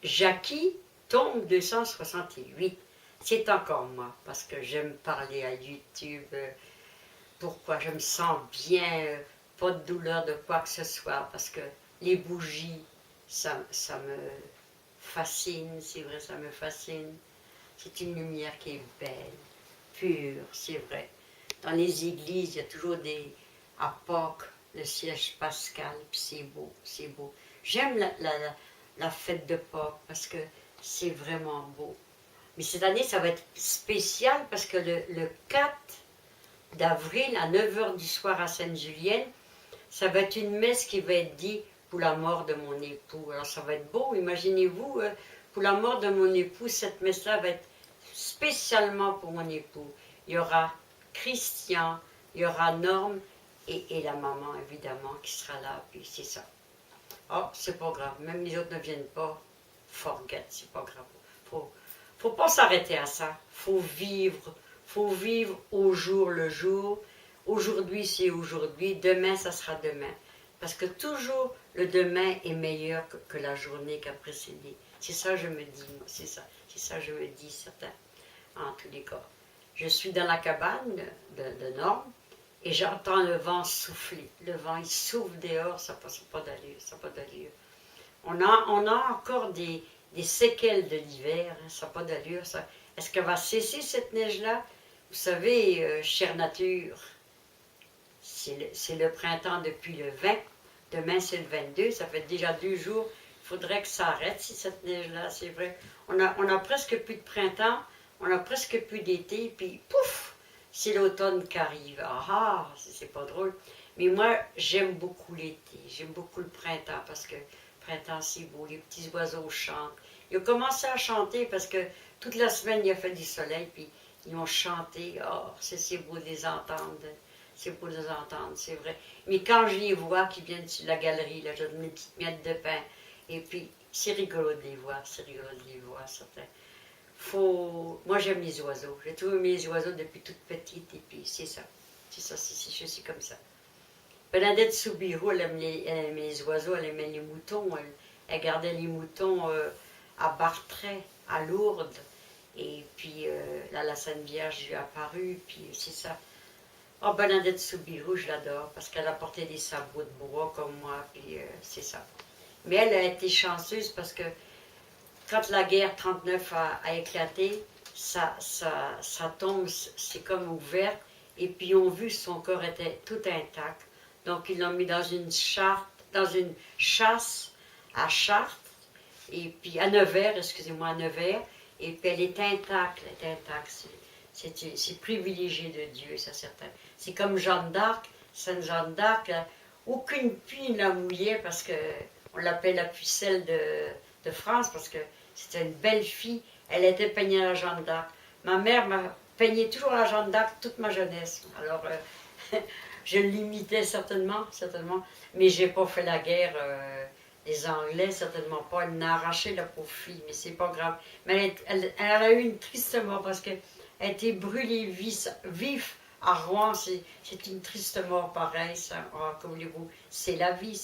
Jackie tombe 268. C'est encore moi, parce que j'aime parler à YouTube. Pourquoi je me sens bien, pas de douleur de quoi que ce soit, parce que les bougies, ça me fascine, c'est vrai, ça me fascine. C'est une lumière qui est belle, pure, c'est vrai. Dans les églises, il y a toujours des... À Pâques, le siège pascal, puis c'est beau, c'est beau. J'aime la fête de Pâques, parce que c'est vraiment beau. Mais cette année, ça va être spécial, parce que le 4 d'avril, à 9 h du soir à Sainte-Julienne, ça va être une messe qui va être dite pour la mort de mon époux. Alors ça va être beau, imaginez-vous, pour la mort de mon époux, cette messe-là va être spécialement pour mon époux. Il y aura Christian, il y aura Norme et la maman, évidemment, qui sera là, puis c'est ça. Oh, c'est pas grave, même les autres ne viennent pas, forget, c'est pas grave. Faut pas s'arrêter à ça, faut vivre au jour le jour. Aujourd'hui, c'est aujourd'hui, demain, ça sera demain. Parce que toujours, le demain est meilleur que la journée qui a précédé. C'est ça, je me dis, c'est ça, je me dis, certain, en tous les cas. Je suis dans la cabane de Norme et j'entends le vent souffler. Le vent, il souffle dehors, ça n'a pas d'allure, ça n'a pas d'allure. On a encore des séquelles de l'hiver, hein, ça n'a pas d'allure. Est-ce qu'elle va cesser cette neige-là? Vous savez, chère nature, c'est le printemps depuis le 20, demain c'est le 22, ça fait déjà 2 jours. Il faudrait que ça arrête, si cette neige-là, c'est vrai. On a presque plus de printemps, on a presque plus d'été, puis pouf, c'est l'automne qui arrive. Ah, c'est pas drôle. Mais moi, j'aime beaucoup l'été, j'aime beaucoup le printemps, parce que le printemps c'est beau, les petits oiseaux chantent. Ils ont commencé à chanter parce que toute la semaine il a fait du soleil, puis ils ont chanté. Oh, c'est beau de les entendre. C'est beau de les entendre, c'est vrai. Mais quand je les vois qui viennent sur la galerie, là, je donne mes petites miettes de pain. Et puis, c'est rigolo de les voir, c'est rigolo de les voir, certain. Moi, j'aime les oiseaux. J'ai toujours aimé les oiseaux depuis toute petite, et puis c'est ça. C'est ça, je suis comme ça. Bernadette Soubirous, elle aimait les oiseaux, elle aimait les moutons. Elle gardait les moutons à Bartray, à Lourdes. Et puis, là, la Sainte Vierge lui est apparue, puis c'est ça. Oh, Bernadette Soubirous, je l'adore, parce qu'elle a porté des sabots de bois comme moi, puis c'est ça. Mais elle a été chanceuse parce que quand la guerre 39 a éclaté, sa tombe s'est comme ouverte, et puis ils ont vu son corps était tout intact. Donc ils l'ont mis dans une chasse à Chartres, et puis à Nevers, excusez-moi, à Nevers, et puis elle est intacte, c'est privilégié de Dieu, ça certain. C'est comme Jeanne d'Arc, Sainte Jeanne d'Arc, aucune pluie ne la mouillait parce qu'on l'appelle la pucelle de France, parce que c'était une belle fille, elle était peignée à la Jeanne d'Arc. Ma mère m'a peigné toujours à la Jeanne d'Arc toute ma jeunesse. Alors, je l'imitais certainement, mais j'ai pas fait la guerre. Les Anglais, certainement pas. Elle m'a arraché la pauvre fille, mais c'est pas grave. Mais elle a eu une triste mort parce qu'elle a été brûlée vif à Rouen. C'est une triste mort pareille, ça. Oh, comme voulez-vous, c'est la vie, ça.